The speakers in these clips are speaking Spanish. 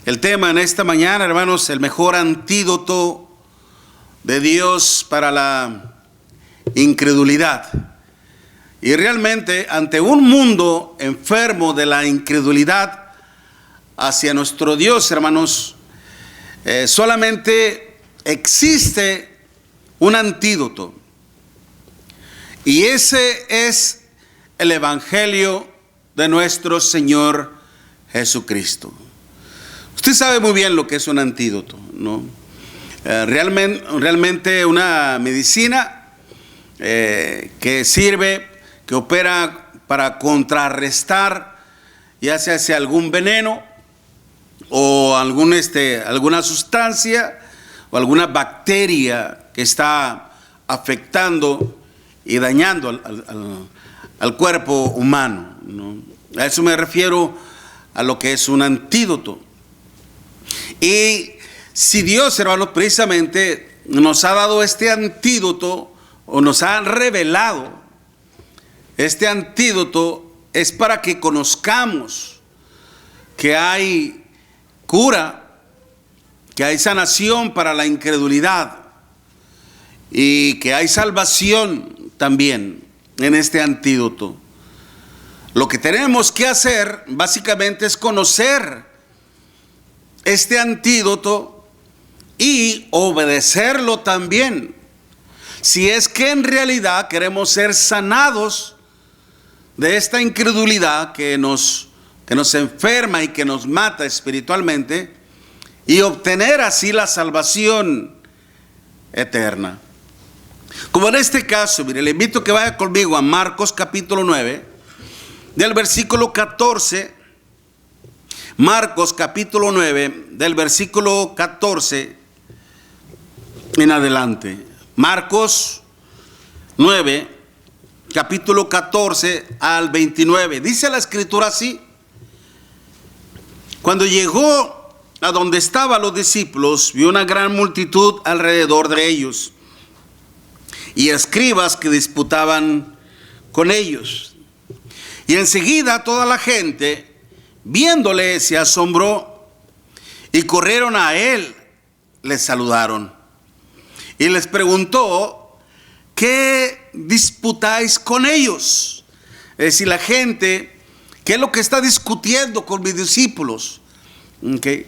El tema en esta mañana, hermanos, el mejor antídoto de Dios para la incredulidad. Y realmente, ante un mundo enfermo de la incredulidad hacia nuestro Dios, hermanos, solamente existe un antídoto. Y ese es el Evangelio de nuestro Señor Jesucristo. Usted sabe muy bien lo que es un antídoto, ¿no? Realmente una medicina que sirve, que opera para contrarrestar, ya sea algún veneno o alguna sustancia o alguna bacteria que está afectando y dañando al cuerpo humano, ¿no? A eso me refiero, a lo que es un antídoto. Y si Dios, hermanos, precisamente nos ha dado este antídoto, o nos ha revelado este antídoto, es para que conozcamos que hay cura, que hay sanación para la incredulidad y que hay salvación también en este antídoto. Lo que tenemos que hacer básicamente es conocer este antídoto y obedecerlo también. Si es que en realidad queremos ser sanados de esta incredulidad que nos enferma y que nos mata espiritualmente, y obtener así la salvación eterna. Como en este caso, mire, le invito a que vaya conmigo a Marcos capítulo 9, del versículo 14. Marcos capítulo 9, del versículo 14 en adelante. Marcos 9, capítulo 14 al 29. Dice la escritura así: cuando llegó a donde estaban los discípulos, vio una gran multitud alrededor de ellos y escribas que disputaban con ellos. Y enseguida toda la gente, viéndole, se asombró y corrieron a él, le saludaron y les preguntó: ¿qué disputáis con ellos? Es decir, la gente, ¿qué es lo que está discutiendo con mis discípulos? Okay.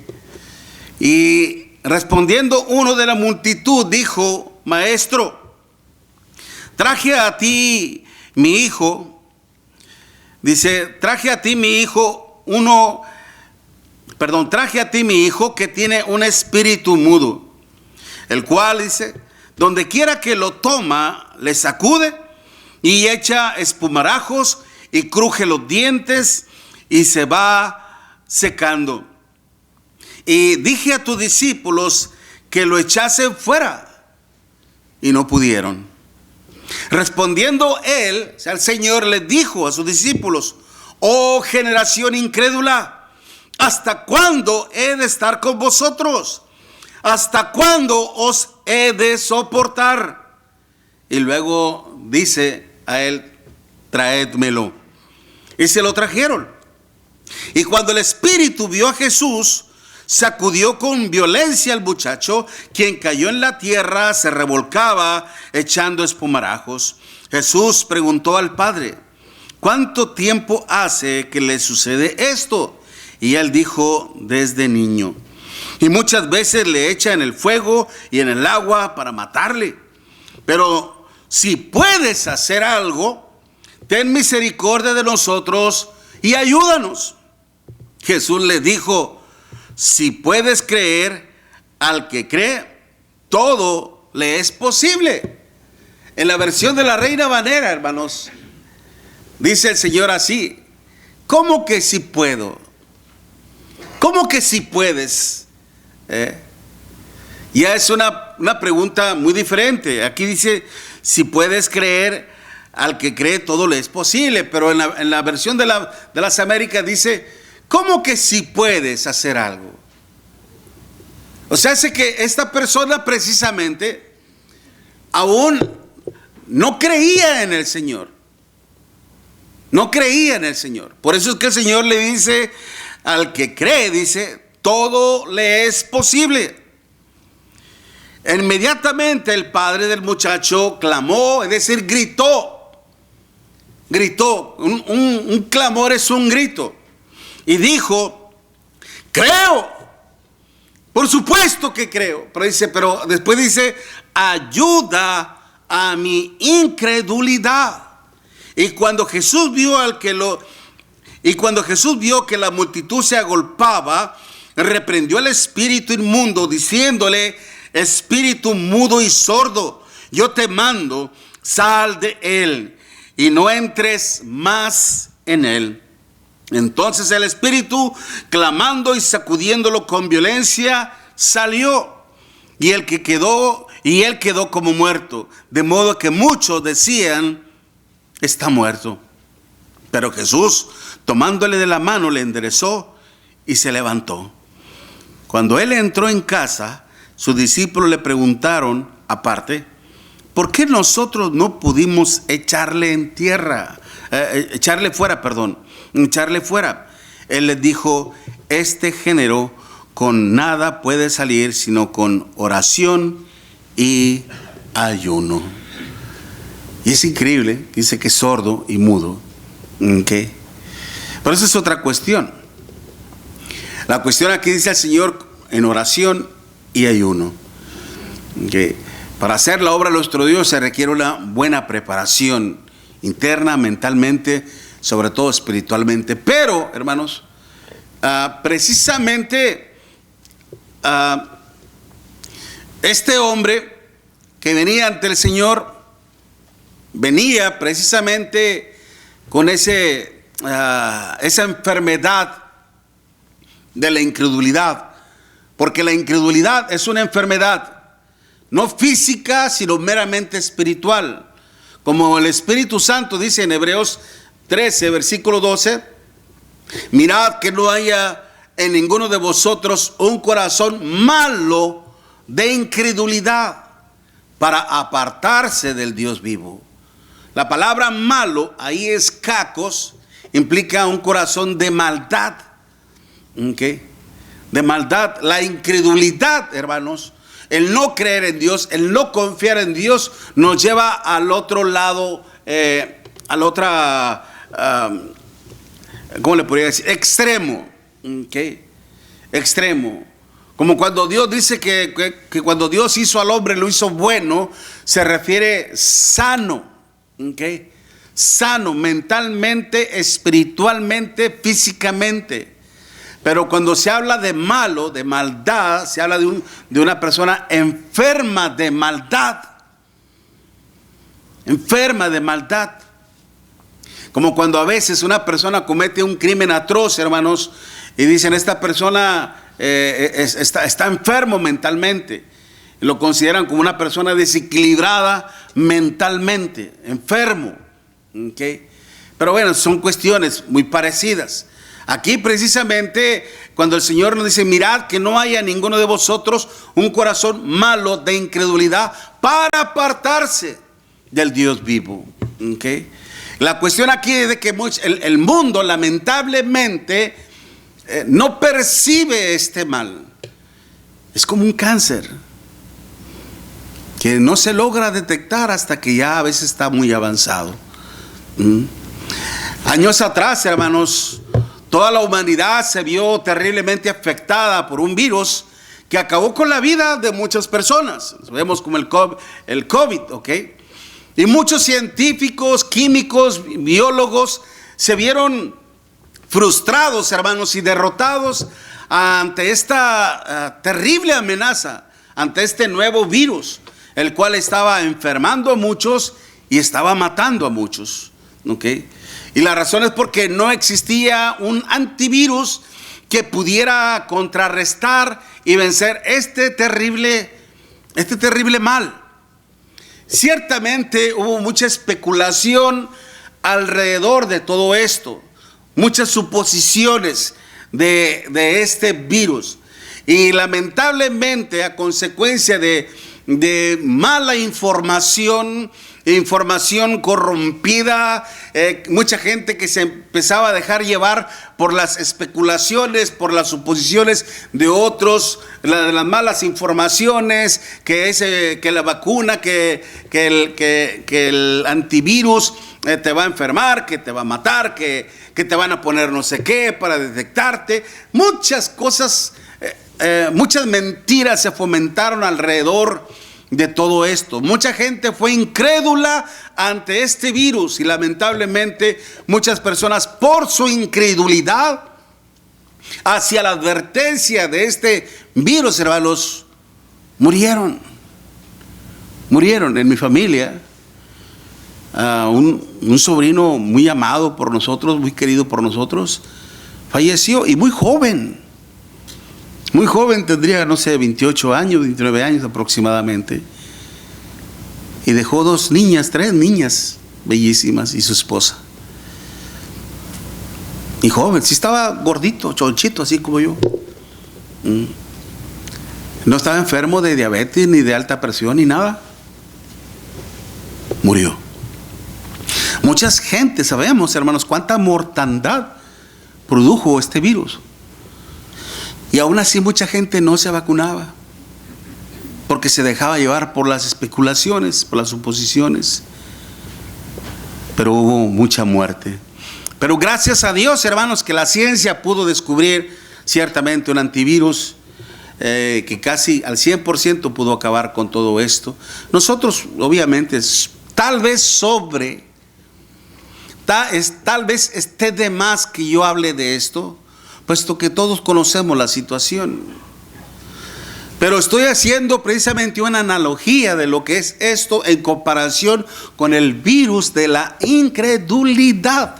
Y respondiendo uno de la multitud dijo: Maestro, traje a ti mi hijo que tiene un espíritu mudo, el cual, dice, donde quiera que lo toma, le sacude y echa espumarajos y cruje los dientes y se va secando. Y dije a tus discípulos que lo echasen fuera y no pudieron. Respondiendo él, o sea, el Señor les dijo a sus discípulos: oh generación incrédula, ¿hasta cuándo he de estar con vosotros? ¿Hasta cuándo os he de soportar? Y luego dice a él: traédmelo. Y se lo trajeron. Y cuando el espíritu vio a Jesús, sacudió con violencia al muchacho, quien cayó en la tierra, se revolcaba echando espumarajos. Jesús preguntó al padre: ¿cuánto tiempo hace que le sucede esto? Y él dijo: desde niño. Y muchas veces le echa en el fuego y en el agua para matarle. Pero si puedes hacer algo, ten misericordia de nosotros y ayúdanos. Jesús le dijo: si puedes creer, al que cree, todo le es posible. En la versión de la Reina Valera, hermanos, dice el Señor así: ¿cómo que si puedo? ¿Cómo que si puedes? Ya es una pregunta muy diferente. Aquí dice: si puedes creer, al que cree, todo le es posible. Pero en la versión de las Américas dice: ¿cómo que si puedes hacer algo? O sea, hace que esta persona precisamente aún no creía en el Señor. No creía en el Señor. Por eso es que el Señor le dice al que cree, dice: todo le es posible. Inmediatamente el padre del muchacho clamó, es decir, gritó. Un clamor es un grito. Y dijo: creo, por supuesto que creo. Pero después dice: ayuda a mi incredulidad. Y cuando Jesús vio que la multitud se agolpaba, reprendió al espíritu inmundo, diciéndole: espíritu mudo y sordo, yo te mando, sal de él y no entres más en él. Entonces el espíritu, clamando y sacudiéndolo con violencia, salió, y él quedó como muerto, de modo que muchos decían: está muerto. Pero Jesús, tomándole de la mano, le enderezó y se levantó. Cuando él entró en casa, sus discípulos le preguntaron aparte: ¿por qué nosotros no pudimos echarle fuera? Él les dijo: este género con nada puede salir sino con oración y ayuno. Y es increíble, dice que es sordo y mudo. ¿Okay? Pero esa es otra cuestión. La cuestión aquí dice el Señor: en oración y ayuno. ¿Okay? Para hacer la obra de nuestro Dios se requiere una buena preparación interna, mentalmente, sobre todo espiritualmente. Pero, hermanos, precisamente este hombre que venía ante el Señor venía precisamente con esa enfermedad de la incredulidad, porque la incredulidad es una enfermedad no física, sino meramente espiritual. Como el Espíritu Santo dice en Hebreos 13, versículo 12: mirad que no haya en ninguno de vosotros un corazón malo de incredulidad, para apartarse del Dios vivo. La palabra malo ahí es kakos, implica un corazón de maldad. ¿Okay? De maldad. La incredulidad, hermanos, el no creer en Dios, el no confiar en Dios, nos lleva al otro lado, ¿cómo le podría decir? Extremo. ¿Okay? Extremo. Como cuando Dios dice que cuando Dios hizo al hombre, lo hizo bueno, se refiere sano. ¿Okay? Sano mentalmente, espiritualmente, físicamente. Pero cuando se habla de malo, de maldad, se habla de una persona enferma de maldad. Enferma de maldad. Como cuando a veces una persona comete un crimen atroz, hermanos, y dicen: esta persona está enfermo mentalmente. Y lo consideran como una persona desequilibrada mentalmente, enfermo. ¿Okay? Pero bueno, son cuestiones muy parecidas. Aquí precisamente cuando el Señor nos dice: mirad que no haya ninguno de vosotros un corazón malo de incredulidad, para apartarse del Dios vivo. ¿Okay? La cuestión aquí es de que el mundo lamentablemente no percibe este mal. Es como un cáncer que no se logra detectar hasta que ya a veces está muy avanzado. Años atrás, hermanos, toda la humanidad se vio terriblemente afectada por un virus que acabó con la vida de muchas personas. Vemos como el COVID, ¿ok? Y muchos científicos, químicos, biólogos se vieron frustrados, hermanos, y derrotados ante esta terrible amenaza, ante este nuevo virus, el cual estaba enfermando a muchos y estaba matando a muchos. ¿Okay? Y la razón es porque no existía un antivirus que pudiera contrarrestar y vencer este terrible mal. Ciertamente hubo mucha especulación alrededor de todo esto, muchas suposiciones de este virus, y lamentablemente a consecuencia de mala información información corrompida, mucha gente que se empezaba a dejar llevar por las especulaciones, por las suposiciones de otros, las malas informaciones, que la vacuna, que el antivirus te va a enfermar, que te va a matar, que te van a poner no sé qué para detectarte. Muchas cosas, muchas mentiras se fomentaron alrededor de todo esto. Mucha gente fue incrédula ante este virus y lamentablemente muchas personas, por su incredulidad hacia la advertencia de este virus, hermanos, murieron. En mi familia, un sobrino muy amado por nosotros, muy querido por nosotros, falleció, y muy joven. Muy joven, tendría, no sé, 28 años, 29 años aproximadamente. Y dejó tres niñas bellísimas y su esposa. Y joven, sí estaba gordito, chonchito, así como yo. No estaba enfermo de diabetes, ni de alta presión, ni nada. Murió. Muchas gente, sabemos, hermanos, cuánta mortandad produjo este virus. Y aún así mucha gente no se vacunaba, porque se dejaba llevar por las especulaciones, por las suposiciones. Pero hubo mucha muerte. Pero gracias a Dios, hermanos, que la ciencia pudo descubrir ciertamente un antivirus que casi al 100% pudo acabar con todo esto. Nosotros, obviamente, tal vez esté de más que yo hable de esto, puesto que todos conocemos la situación. Pero estoy haciendo precisamente una analogía de lo que es esto en comparación con el virus de la incredulidad.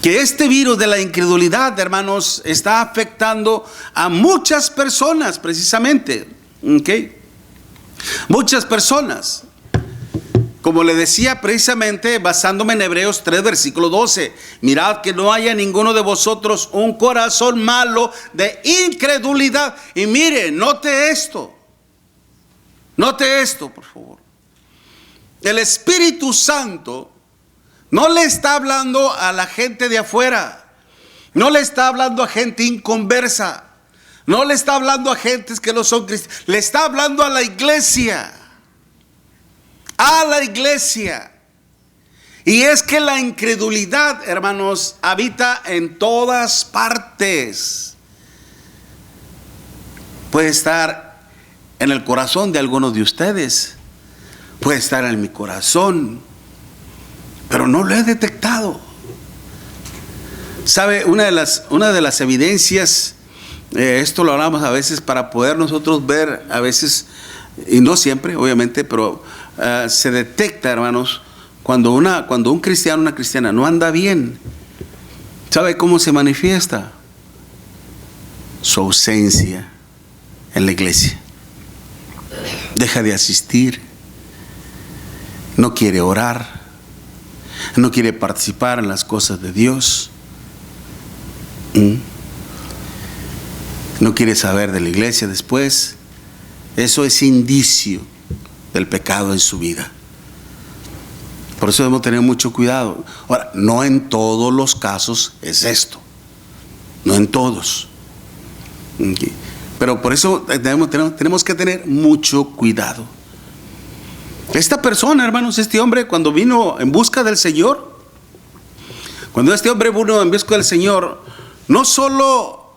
Que este virus de la incredulidad, hermanos, está afectando a muchas personas precisamente. ¿Okay? Muchas personas. Como le decía precisamente, basándome en Hebreos 3, versículo 12. Mirad que no haya ninguno de vosotros un corazón malo de incredulidad. Y mire, note esto, por favor. El Espíritu Santo no le está hablando a la gente de afuera. No le está hablando a gente inconversa. No le está hablando a gentes que no son cristianos. Le está hablando a la iglesia. A la iglesia. Y es que la incredulidad, hermanos, habita en todas partes. Puede estar en el corazón de algunos de ustedes, puede estar en mi corazón, pero no lo he detectado. ¿Sabe? Una de las evidencias, esto lo hablamos a veces para poder nosotros ver, a veces, y no siempre, obviamente, pero se detecta, hermanos, cuando un cristiano, una cristiana no anda bien. ¿Sabe cómo se manifiesta? Su ausencia en la iglesia. Deja de asistir, no quiere orar, no quiere participar en las cosas de Dios, no quiere saber de la iglesia después. Eso es indicio del pecado en su vida. Por eso debemos tener mucho cuidado. Ahora, no en todos los casos es esto, no en todos. Pero por eso tenemos que tener mucho cuidado. Esta persona, hermanos, este hombre, cuando vino en busca del Señor, no solo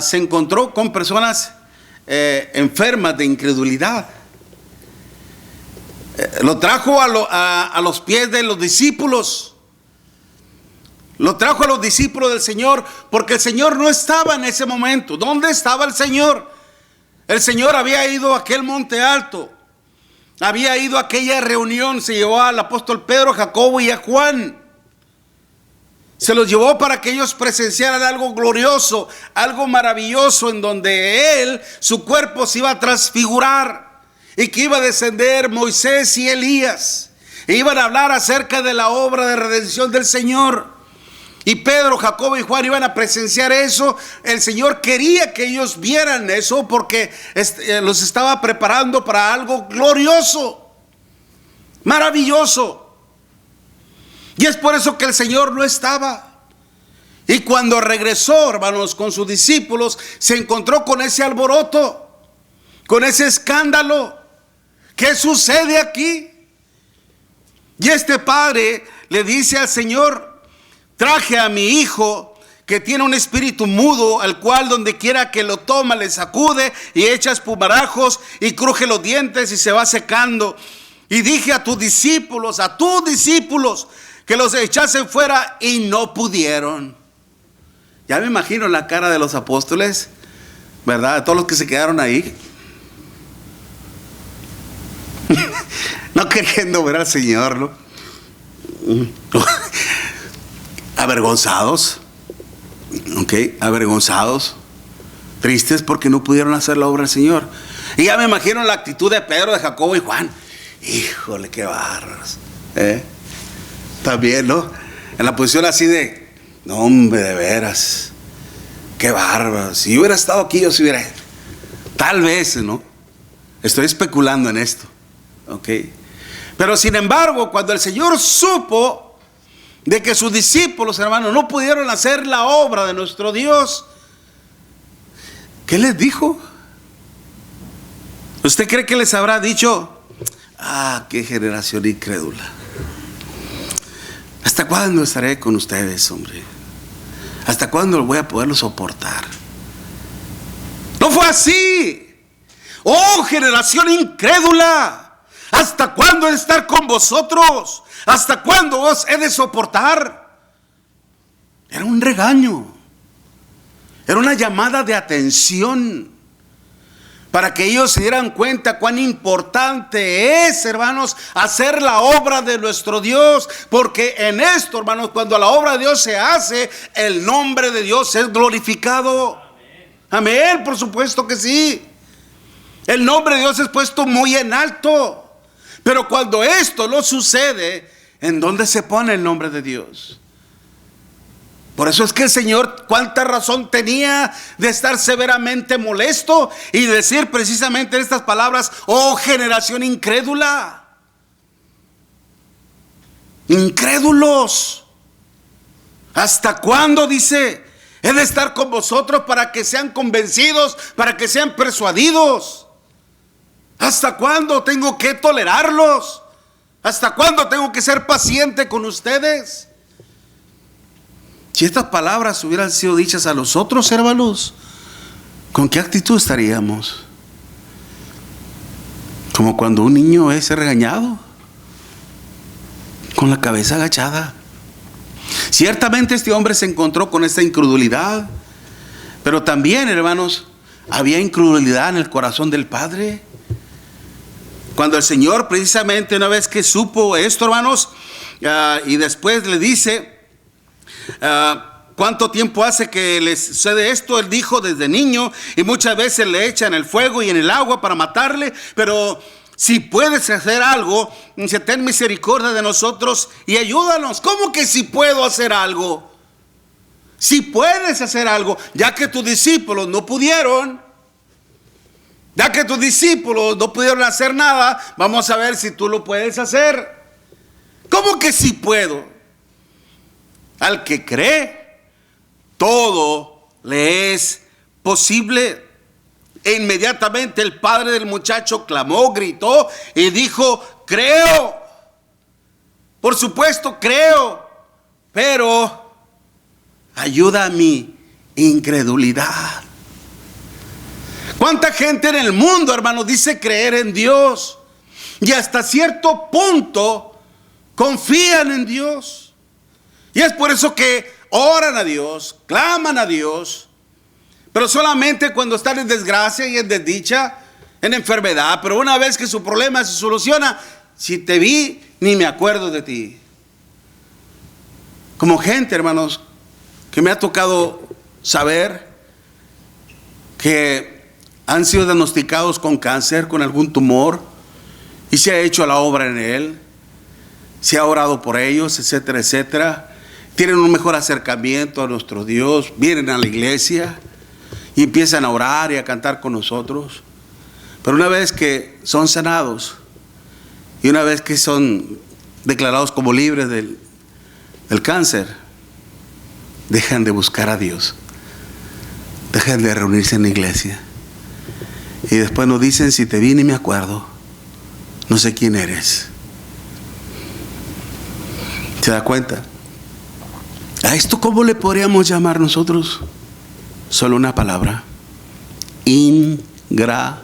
se encontró con personas enfermas de incredulidad. Lo trajo a los pies de los discípulos. Lo trajo a los discípulos del Señor, porque el Señor no estaba en ese momento. ¿Dónde estaba el Señor? El Señor había ido a aquel monte alto, había ido a aquella reunión, se llevó al apóstol Pedro, Jacobo y a Juan. Se los llevó para que ellos presenciaran algo glorioso, algo maravilloso, en donde él, su cuerpo se iba a transfigurar, y que iba a descender Moisés y Elías, e iban a hablar acerca de la obra de redención del Señor. Y Pedro, Jacobo y Juan iban a presenciar eso. El Señor quería que ellos vieran eso, porque los estaba preparando para algo glorioso. Maravilloso. Y es por eso que el Señor no estaba. Y cuando regresó, hermanos, con sus discípulos, se encontró con ese alboroto, con ese escándalo. ¿Qué sucede aquí? Y este padre le dice al Señor: traje a mi hijo que tiene un espíritu mudo, al cual donde quiera que lo toma le sacude y echa espumarajos y cruje los dientes y se va secando. Y dije a tus discípulos, que los echasen fuera y no pudieron. Ya me imagino la cara de los apóstoles, ¿verdad? De todos los que se quedaron ahí. No queriendo ver al Señor, ¿no? Avergonzados. Ok, avergonzados. Tristes porque no pudieron hacer la obra del Señor. Y ya me imagino la actitud de Pedro, de Jacobo y Juan. Híjole, qué bárbaros. También, ¿no? En la posición así de: no, hombre, de veras, qué bárbaro. Si yo hubiera estado aquí, yo se hubiera... Tal vez, ¿no? Estoy especulando en esto. Ok. Pero sin embargo, cuando el Señor supo de que sus discípulos, hermanos, no pudieron hacer la obra de nuestro Dios, ¿qué les dijo? ¿Usted cree que les habrá dicho: ah, qué generación incrédula? ¿Hasta cuándo estaré con ustedes, hombre? ¿Hasta cuándo voy a poderlo soportar? No fue así. Oh, generación incrédula, ¿hasta cuándo he de estar con vosotros? ¿Hasta cuándo os he de soportar? Era un regaño, era una llamada de atención, para que ellos se dieran cuenta cuán importante es, hermanos, hacer la obra de nuestro Dios. Porque en esto, hermanos, cuando la obra de Dios se hace, el nombre de Dios es glorificado. Amén, por supuesto que sí. El nombre de Dios es puesto muy en alto. Pero cuando esto no sucede, ¿en dónde se pone el nombre de Dios? Por eso es que el Señor, cuánta razón tenía de estar severamente molesto y decir precisamente estas palabras: oh, generación incrédula. Incrédulos, ¿hasta cuándo, dice, he de estar con vosotros para que sean convencidos, para que sean persuadidos? ¿Hasta cuándo tengo que tolerarlos? ¿Hasta cuándo tengo que ser paciente con ustedes? Si estas palabras hubieran sido dichas a los otros, hermanos, ¿con qué actitud estaríamos? Como cuando un niño es regañado, con la cabeza agachada. Ciertamente este hombre se encontró con esta incredulidad, pero también, hermanos, había incredulidad en el corazón del padre. Cuando el Señor, precisamente una vez que supo esto, hermanos, y después le dice: ¿cuánto tiempo hace que les sucede esto? Él dijo: desde niño, y muchas veces le echan el fuego y en el agua para matarle. Pero si puedes hacer algo, ten misericordia de nosotros y ayúdanos. ¿Cómo que si puedo hacer algo? Si puedes hacer algo, ya que tus discípulos no pudieron, ya que tus discípulos no pudieron hacer nada, vamos a ver si tú lo puedes hacer. ¿Cómo que si puedo? Al que cree, todo le es posible. E inmediatamente el padre del muchacho clamó, gritó y dijo: creo, por supuesto creo, pero ayuda a mi incredulidad. ¿Cuánta gente en el mundo, hermanos, dice creer en Dios y hasta cierto punto confían en Dios? Y es por eso que oran a Dios, claman a Dios, pero solamente cuando están en desgracia y en desdicha, en enfermedad. Pero una vez que su problema se soluciona: si te vi, ni me acuerdo de ti. Como gente, hermanos, que me ha tocado saber que han sido diagnosticados con cáncer, con algún tumor, y se ha hecho la obra en él, se ha orado por ellos, etcétera, etcétera. Tienen un mejor acercamiento a nuestro Dios, vienen a la iglesia y empiezan a orar y a cantar con nosotros. Pero una vez que son sanados Y una vez que son declarados como libres del cáncer, dejan de buscar a Dios, dejan de reunirse en la iglesia. Y después nos dicen: si te vi ni me acuerdo, no sé quién eres. ¿Se da cuenta? ¿A esto cómo le podríamos llamar nosotros? Solo una palabra: ingratitud.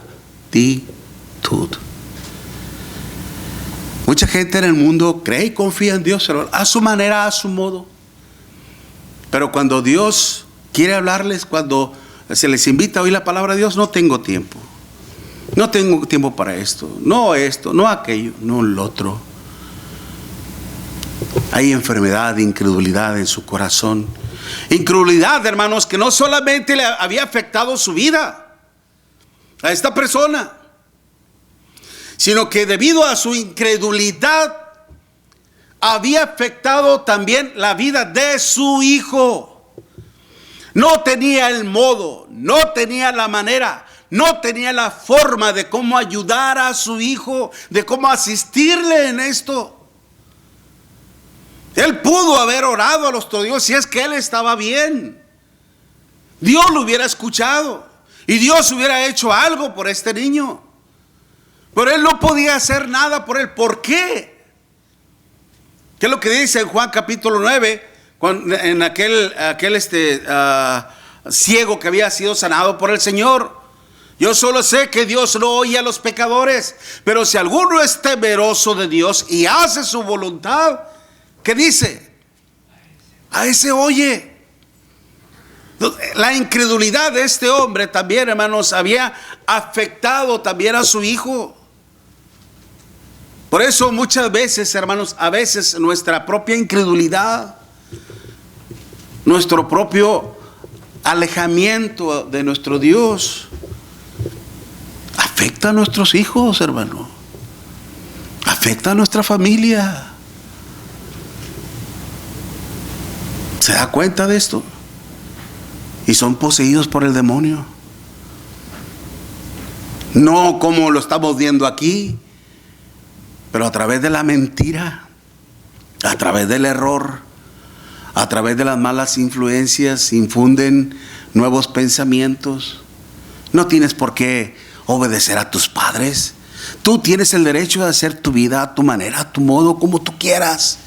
Mucha gente en el mundo cree y confía en Dios, a su manera, a su modo. Pero cuando Dios quiere hablarles, cuando se les invita a oír la palabra de Dios, no tengo tiempo. No tengo tiempo para esto, no aquello, no lo otro. Hay enfermedad, incredulidad en su corazón. Incredulidad, hermanos, que no solamente le había afectado su vida a esta persona, sino que debido a su incredulidad había afectado también la vida de su hijo. No tenía el modo, no tenía la manera, no tenía la forma de cómo ayudar a su hijo, de cómo asistirle en esto. Él pudo haber orado a nuestro Dios si es que él estaba bien. Dios lo hubiera escuchado y Dios hubiera hecho algo por este niño. Pero él no podía hacer nada por él. ¿Por qué? ¿Qué es lo que dice en Juan capítulo 9? En aquel ciego que había sido sanado por el Señor. Yo solo sé que Dios no oye a los pecadores, pero si alguno es temeroso de Dios y hace su voluntad, ¿qué dice? A ese oye. La incredulidad de este hombre también, hermanos, había afectado también a su hijo. Por eso muchas veces, hermanos, a veces nuestra propia incredulidad, nuestro propio alejamiento de nuestro Dios, afecta a nuestros hijos, hermano. Afecta a nuestra familia. ¿Se da cuenta de esto? Y son poseídos por el demonio. No como lo estamos viendo aquí, pero a través de la mentira, a través del error, a través de las malas influencias, infunden nuevos pensamientos. No tienes por qué obedecer a tus padres. Tú tienes el derecho de hacer tu vida a tu manera, a tu modo, como tú quieras.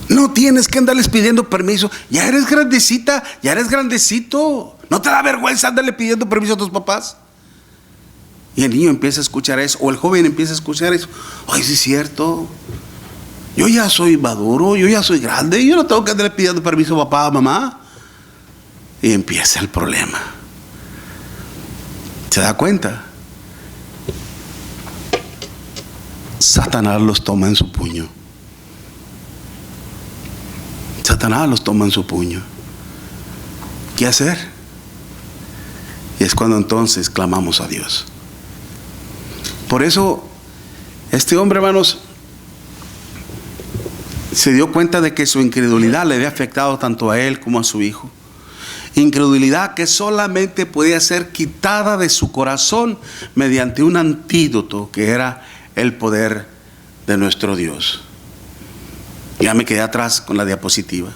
No tienes que andarles pidiendo permiso. Ya eres grandecita, ya eres grandecito. ¿No te da vergüenza andarle pidiendo permiso a tus papás? Y el niño empieza a escuchar eso, o el joven empieza a escuchar eso. Ay, sí es cierto. Yo ya soy maduro, yo ya soy grande, yo no tengo que andarle pidiendo permiso a papá, a mamá. Y empieza el problema. ¿Se da cuenta? Satanás los toma en su puño. Satanás los toma en su puño. ¿Qué hacer? Y es cuando entonces clamamos a Dios. Por eso este hombre, hermanos, se dio cuenta de que su incredulidad le había afectado tanto a él como a su hijo. Incredulidad que solamente podía ser quitada de su corazón mediante un antídoto que era el poder de nuestro Dios. Ya me quedé atrás con la diapositiva.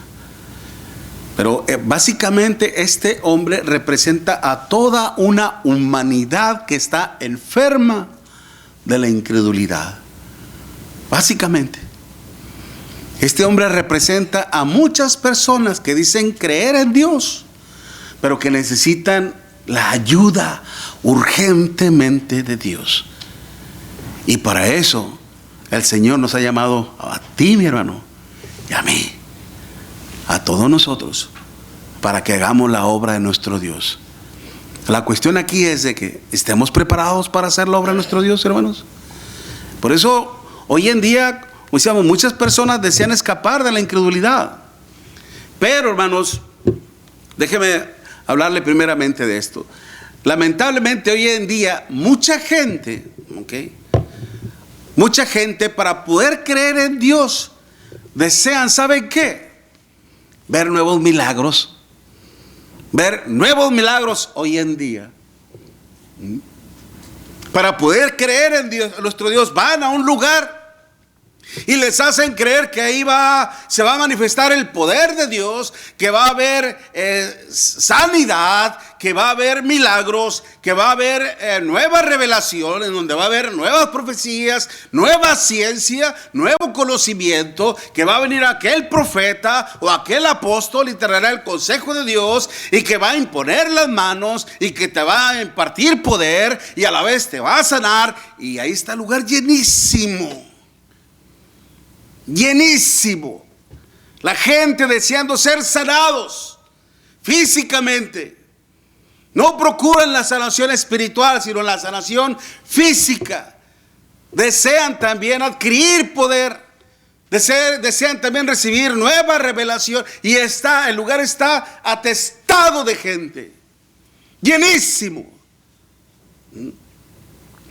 Pero básicamente este hombre representa a toda una humanidad que está enferma de la incredulidad. Básicamente. Este hombre representa a muchas personas que dicen creer en Dios, pero que necesitan la ayuda urgentemente de Dios. Y para eso el Señor nos ha llamado a ti, mi hermano, y a mí, a todos nosotros, para que hagamos la obra de nuestro Dios. La cuestión aquí es de que estemos preparados para hacer la obra de nuestro Dios, hermanos. Por eso hoy en día, muchas personas desean escapar de la incredulidad. Pero, hermanos, déjeme hablarle primeramente de esto. Lamentablemente hoy en día mucha gente, mucha gente para poder creer en Dios desean, ¿saben qué? Ver nuevos milagros. Ver nuevos milagros hoy en día. para poder creer en Dios, nuestro Dios, van a un lugar y les hacen creer que ahí se va a manifestar el poder de Dios, que va a haber sanidad, que va a haber milagros, que va a haber nueva revelación, en donde va a haber nuevas profecías, nueva ciencia, nuevo conocimiento, que va a venir aquel profeta o aquel apóstol y te dará el consejo de Dios y que va a imponer las manos y que te va a impartir poder y a la vez te va a sanar. Y ahí está el lugar llenísimo. Llenísimo, la gente deseando ser sanados físicamente. No procuran la sanación espiritual, sino la sanación física. Desean también adquirir poder, desean también recibir nueva revelación. Y el lugar está atestado de gente, llenísimo,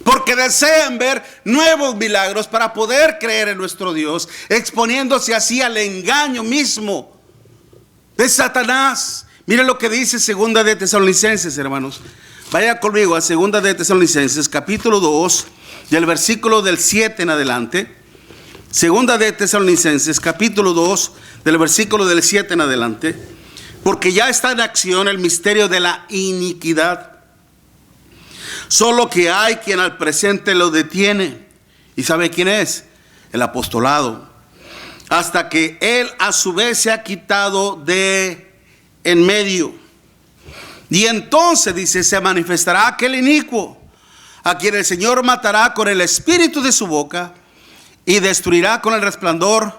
porque desean ver nuevos milagros para poder creer en nuestro Dios, exponiéndose así al engaño mismo de Satanás. Miren lo que dice Segunda de Tesalonicenses, hermanos. Vaya conmigo a Segunda de Tesalonicenses, capítulo 2, del versículo del 7 en adelante. Segunda de Tesalonicenses, capítulo 2, del versículo del 7 en adelante. Porque ya está en acción el misterio de la iniquidad, solo que hay quien al presente lo detiene. ¿Y sabe quién es? El apostolado. Hasta que él a su vez se ha quitado de en medio. Y entonces dice, se manifestará aquel inicuo, a quien el Señor matará con el espíritu de su boca y destruirá con el resplandor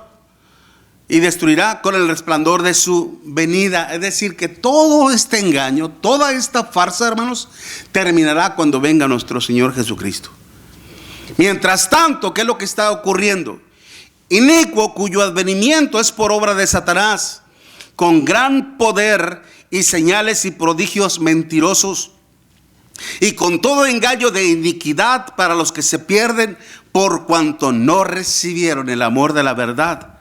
de su venida. Es decir, que todo este engaño, toda esta farsa, hermanos, terminará cuando venga nuestro Señor Jesucristo. Mientras tanto, ¿qué es lo que está ocurriendo? Inicuo, cuyo advenimiento es por obra de Satanás, con gran poder y señales y prodigios mentirosos, y con todo engaño de iniquidad para los que se pierden, por cuanto no recibieron el amor de la verdad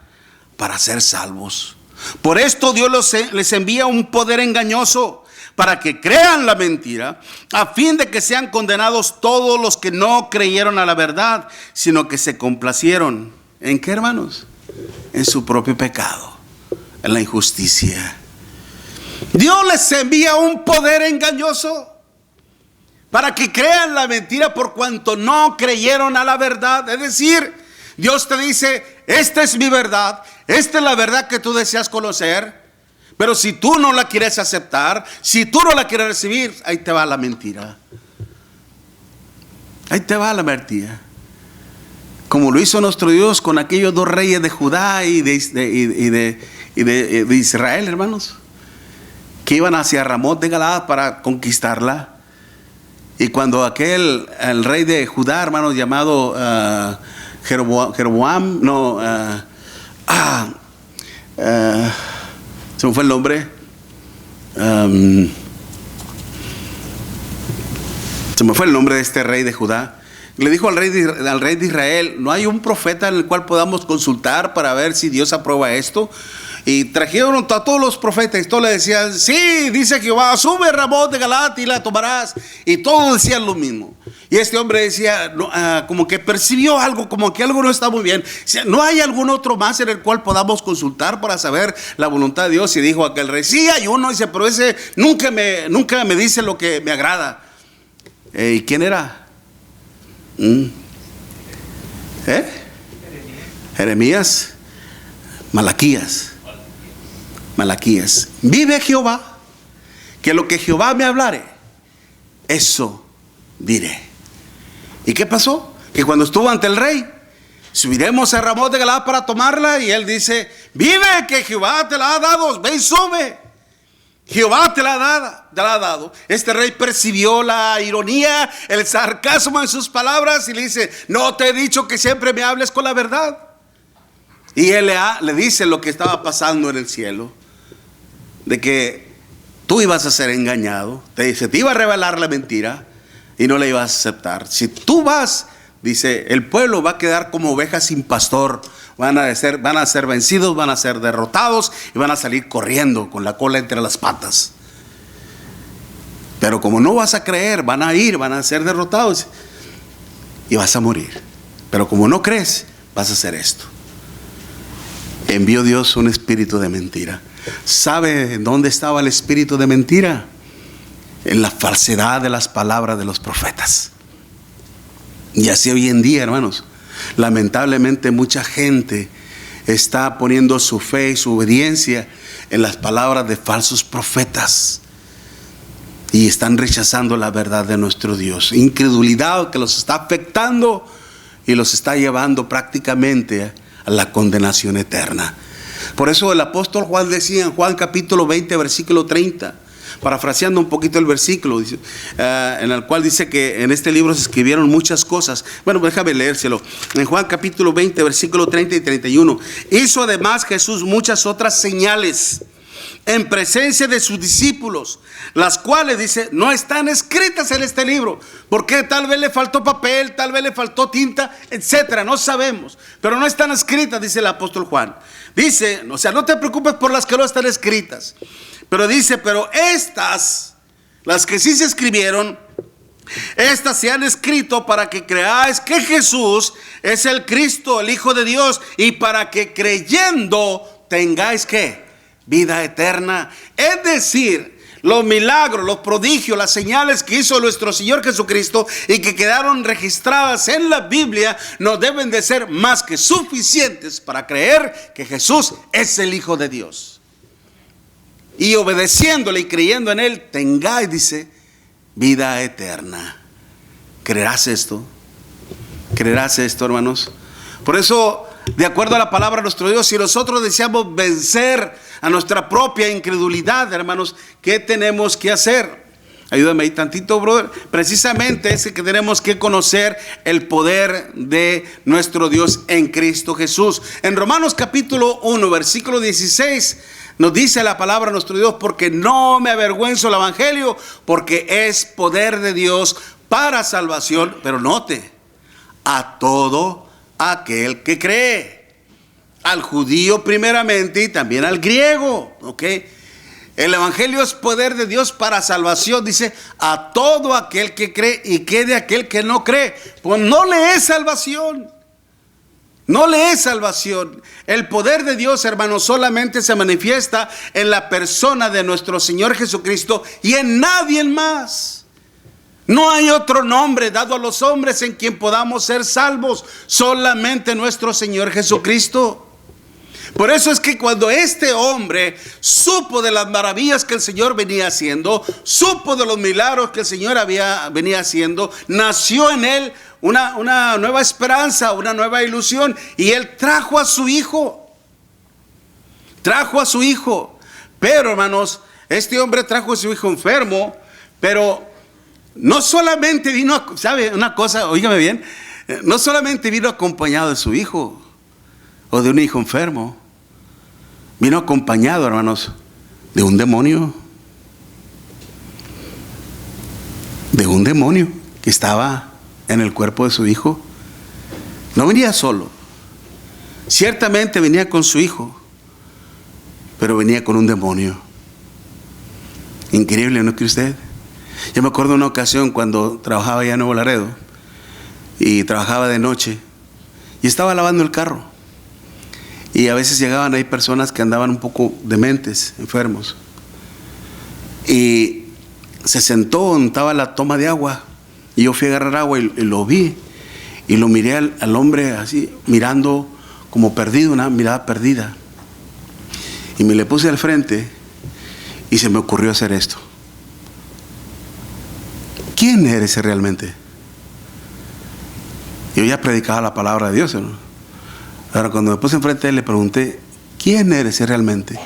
para ser salvos. Por esto Dios les envía un poder engañoso para que crean la mentira, a fin de que sean condenados todos los que no creyeron a la verdad, sino que se complacieron. ¿En qué, hermanos? En su propio pecado, en la injusticia. Dios les envía un poder engañoso para que crean la mentira por cuanto no creyeron a la verdad. Es decir, Dios te dice, esta es mi verdad, esta es la verdad que tú deseas conocer, pero si tú no la quieres aceptar, si tú no la quieres recibir, ahí te va la mentira. Ahí te va la mentira. Como lo hizo nuestro Dios con aquellos dos reyes de Judá y de Israel, hermanos, que iban hacia Ramot de Galaad para conquistarla. Y cuando el rey de Judá, hermanos, llamado Jeroboam, se me fue el nombre, se me fue el nombre de este rey de Judá. Le dijo al rey de Israel, ¿no hay un profeta en el cual podamos consultar para ver si Dios aprueba esto? Y trajeron a todos los profetas y todos le decían, sí, dice Jehová, sube Ramot de Galaad y la tomarás. Y todos decían lo mismo. Y este hombre decía, como que percibió algo, como que algo no está muy bien. Decía, ¿no hay algún otro más en el cual podamos consultar para saber la voluntad de Dios? Y dijo aquel rey, sí hay uno. Dice, pero ese nunca me dice lo que me agrada. ¿Y quién era? Jeremías. Malaquías. Vive Jehová, que lo que Jehová me hablare, eso diré. ¿Y qué pasó? Que cuando estuvo ante el rey, subiremos a Ramot de Galaad para tomarla, y él dice, vive que Jehová te la ha dado, ven, sube. Jehová te la ha dado. Este rey percibió la ironía, el sarcasmo en sus palabras y le dice, no te he dicho que siempre me hables con la verdad. Y él le dice lo que estaba pasando en el cielo, de que tú ibas a ser engañado, te iba a revelar la mentira y no la ibas a aceptar. Si tú vas, dice, el pueblo va a quedar como ovejas sin pastor, van a ser vencidos, van a ser derrotados y van a salir corriendo con la cola entre las patas. Pero como no vas a creer, van a ser derrotados. y vas a morir. Pero como no crees, vas a hacer esto. Envió Dios un espíritu de mentira. ¿Sabe dónde estaba el espíritu de mentira? En la falsedad de las palabras de los profetas. Y así hoy en día, hermanos, lamentablemente mucha gente está poniendo su fe y su obediencia en las palabras de falsos profetas. Y están rechazando la verdad de nuestro Dios. Incredulidad que los está afectando y los está llevando prácticamente a la condenación eterna. Por eso el apóstol Juan decía en Juan capítulo 20 versículo 30, parafraseando un poquito el versículo, en el cual dice que en este libro se escribieron muchas cosas. Bueno, déjame leérselo. En Juan capítulo 20 versículo 30 y 31, hizo además Jesús muchas otras señales en presencia de sus discípulos, las cuales, dice, no están escritas en este libro, porque tal vez le faltó papel, tal vez le faltó tinta, etcétera, no sabemos, pero no están escritas, dice el apóstol Juan. Dice, o sea, no te preocupes por las que no están escritas, pero dice, pero estas, las que sí se escribieron, estas se han escrito para que creáis que Jesús es el Cristo, el Hijo de Dios, y para que creyendo tengáis ¿qué? Vida eterna. Es decir, los milagros, los prodigios, las señales que hizo nuestro Señor Jesucristo y que quedaron registradas en la Biblia no deben de ser más que suficientes para creer que Jesús es el Hijo de Dios. Y obedeciéndole y creyendo en Él, tengáis, dice, vida eterna. ¿Creerás esto? ¿Creerás esto, hermanos? Por eso, de acuerdo a la palabra de nuestro Dios, si nosotros deseamos vencer a nuestra propia incredulidad, hermanos, ¿qué tenemos que hacer? Ayúdame ahí tantito, brother. Precisamente es que tenemos que conocer el poder de nuestro Dios en Cristo Jesús. En Romanos capítulo 1, versículo 16, nos dice la palabra de nuestro Dios, porque no me avergüenzo del evangelio, porque es poder de Dios para salvación, pero note, a todo aquel que cree, al judío primeramente y también al griego, ¿ok? El evangelio es poder de Dios para salvación, dice, a todo aquel que cree, y que de aquel que no cree, pues no le es salvación. No le es salvación. El poder de Dios, hermanos, solamente se manifiesta en la persona de nuestro Señor Jesucristo y en nadie más. No hay otro nombre dado a los hombres en quien podamos ser salvos, solamente nuestro Señor Jesucristo. Por eso es que cuando este hombre supo de las maravillas que el Señor venía haciendo, supo de los milagros que el Señor venía haciendo, nació en él una nueva esperanza, una nueva ilusión, y él trajo a su hijo. Trajo a su hijo. Pero, hermanos, este hombre trajo a su hijo enfermo, pero no solamente vino, ¿sabe una cosa? Óigame bien, no solamente vino acompañado de su hijo o de un hijo enfermo, vino acompañado, hermanos, de un demonio. De un demonio que estaba en el cuerpo de su hijo. No venía solo. Ciertamente venía con su hijo, pero venía con un demonio. Increíble, ¿no cree usted? Yo me acuerdo de una ocasión cuando trabajaba allá en Nuevo Laredo y trabajaba de noche y estaba lavando el carro, y a veces llegaban ahí personas que andaban un poco dementes, enfermos, y se sentó donde estaba la toma de agua, y yo fui a agarrar agua y lo vi, y lo miré al hombre así, mirando como perdido, una mirada perdida, y me le puse al frente y se me ocurrió hacer esto. ¿Quién eres realmente? Yo ya predicaba la palabra de Dios, ¿no? Ahora cuando me puse enfrente de él le pregunté, ¿quién eres realmente?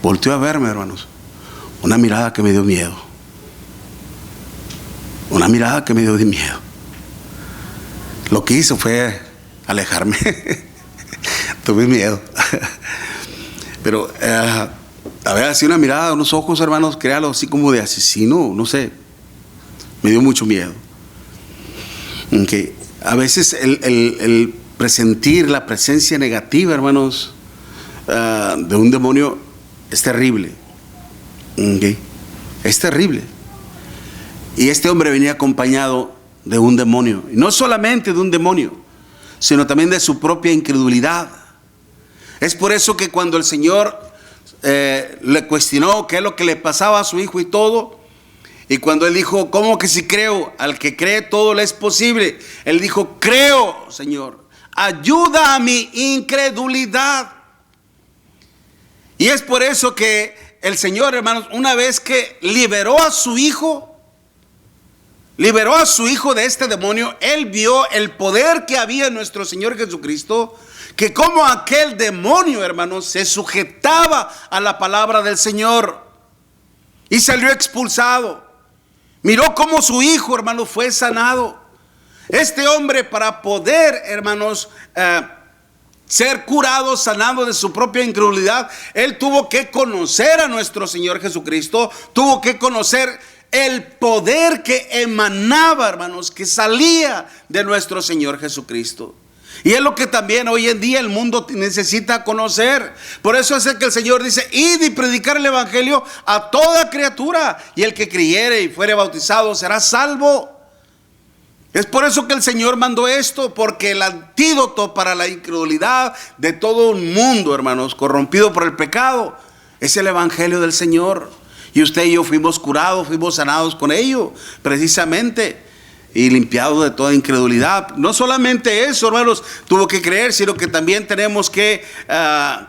Volteó a verme, hermanos. Una mirada que me dio miedo. Una mirada que me dio de miedo. Lo que hizo fue alejarme. Tuve miedo. Pero a ver, así una mirada, unos ojos, hermanos, créalo, así como de asesino, no sé. Me dio mucho miedo. Okay. A veces el presentir la presencia negativa, hermanos, de un demonio es terrible. Okay. Es terrible. Y este hombre venía acompañado de un demonio. Y no solamente de un demonio, sino también de su propia incredulidad. Es por eso que cuando el Señor le cuestionó qué es lo que le pasaba a su hijo y todo, y cuando él dijo, ¿cómo que si creo? Al que cree todo le es posible. Él dijo, creo, Señor, ayuda a mi incredulidad. Y es por eso que el Señor, hermanos, una vez que liberó a su hijo de este demonio, él vio el poder que había en nuestro Señor Jesucristo, que como aquel demonio, hermanos, se sujetaba a la palabra del Señor y salió expulsado. Miró cómo su hijo, hermanos, fue sanado. Este hombre, para poder, hermanos, ser curado, sanado de su propia incredulidad, él tuvo que conocer a nuestro Señor Jesucristo, tuvo que conocer el poder que emanaba, hermanos, que salía de nuestro Señor Jesucristo. Y es lo que también hoy en día el mundo necesita conocer. Por eso es que el Señor dice, id y predicar el evangelio a toda criatura, y el que creyere y fuere bautizado será salvo. Es por eso que el Señor mandó esto, porque el antídoto para la incredulidad de todo un mundo, hermanos, corrompido por el pecado, es el evangelio del Señor. Y usted y yo fuimos curados, fuimos sanados con ello, precisamente, y limpiados de toda incredulidad. No solamente eso, hermanos, tuvo que creer, sino que también tenemos que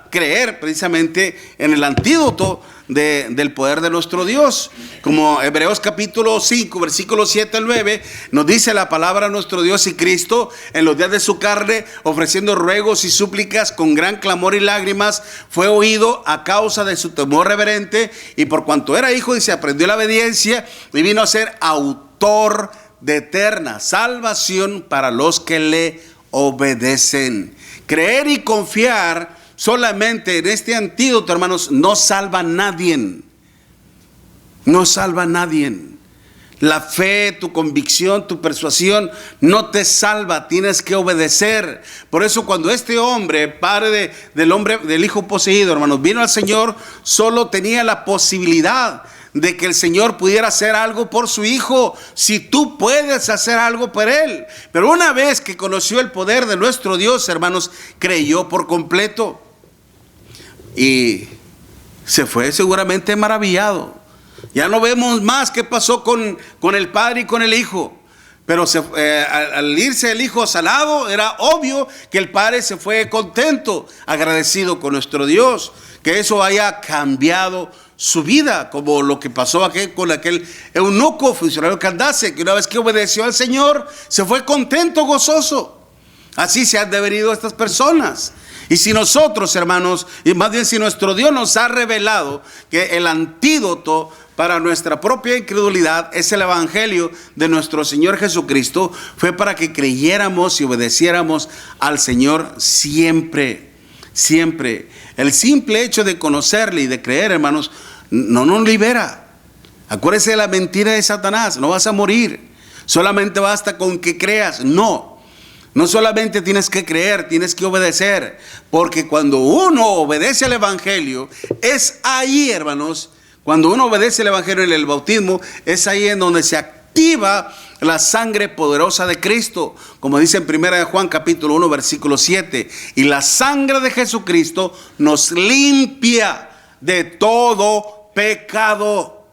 creer precisamente en el antídoto del poder de nuestro Dios. Como Hebreos capítulo 5, versículos 7 al 9, nos dice la palabra: nuestro Dios y Cristo, en los días de su carne, ofreciendo ruegos y súplicas con gran clamor y lágrimas, fue oído a causa de su temor reverente, y por cuanto era hijo, dice, aprendió la obediencia y vino a ser autor de eterna salvación para los que le obedecen. Creer y confiar solamente en este antídoto, hermanos, no salva a nadie. No salva a nadie. La fe, tu convicción, tu persuasión no te salva, tienes que obedecer. Por eso cuando este hombre, padre del hijo poseído, hermanos, vino al Señor, solo tenía la posibilidad de que el Señor pudiera hacer algo por su hijo, si tú puedes hacer algo por él. Pero una vez que conoció el poder de nuestro Dios, hermanos, creyó por completo y se fue seguramente maravillado. Ya no vemos más qué pasó con el padre y con el hijo, pero al irse el hijo sanado, era obvio que el padre se fue contento, agradecido con nuestro Dios, que eso haya cambiado su vida, como lo que pasó con aquel eunuco, funcionario Candace, que una vez que obedeció al Señor, se fue contento, gozoso. Así se han devenido estas personas. Y si nosotros, hermanos, y más bien si nuestro Dios nos ha revelado que el antídoto para nuestra propia incredulidad es el evangelio de nuestro Señor Jesucristo, fue para que creyéramos y obedeciéramos al Señor siempre. Siempre. El simple hecho de conocerle y de creer, hermanos, no nos libera. Acuérdese de la mentira de Satanás: no vas a morir, solamente basta con que creas. No solamente tienes que creer, tienes que obedecer, porque cuando uno obedece al evangelio, es ahí, hermanos, cuando uno obedece el evangelio en el bautismo, es ahí en donde se activa la sangre poderosa de Cristo, como dice en 1 Juan capítulo 1 versículo 7, y la sangre de Jesucristo nos limpia de todo pecado,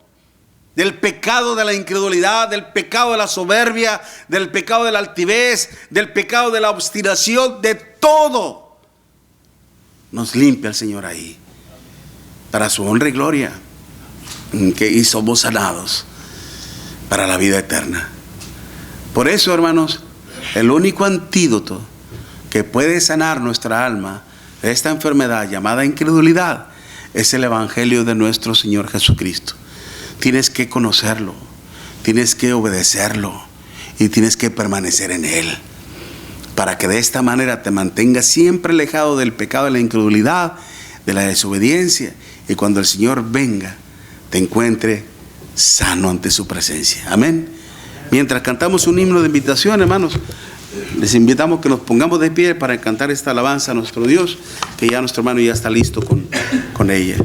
del pecado de la incredulidad, del pecado de la soberbia, del pecado de la altivez, del pecado de la obstinación, de todo nos limpia el Señor ahí, para su honra y gloria, y somos sanados para la vida eterna. Por eso, hermanos, el único antídoto que puede sanar nuestra alma de esta enfermedad llamada incredulidad es el evangelio de nuestro Señor Jesucristo. Tienes que conocerlo, tienes que obedecerlo y tienes que permanecer en él, para que de esta manera te mantengas siempre alejado del pecado de la incredulidad, de la desobediencia, y cuando el Señor venga te encuentre sano ante su presencia. Amén. Mientras cantamos un himno de invitación, hermanos, les invitamos que nos pongamos de pie para cantar esta alabanza a nuestro Dios, que ya nuestro hermano ya está listo con ella.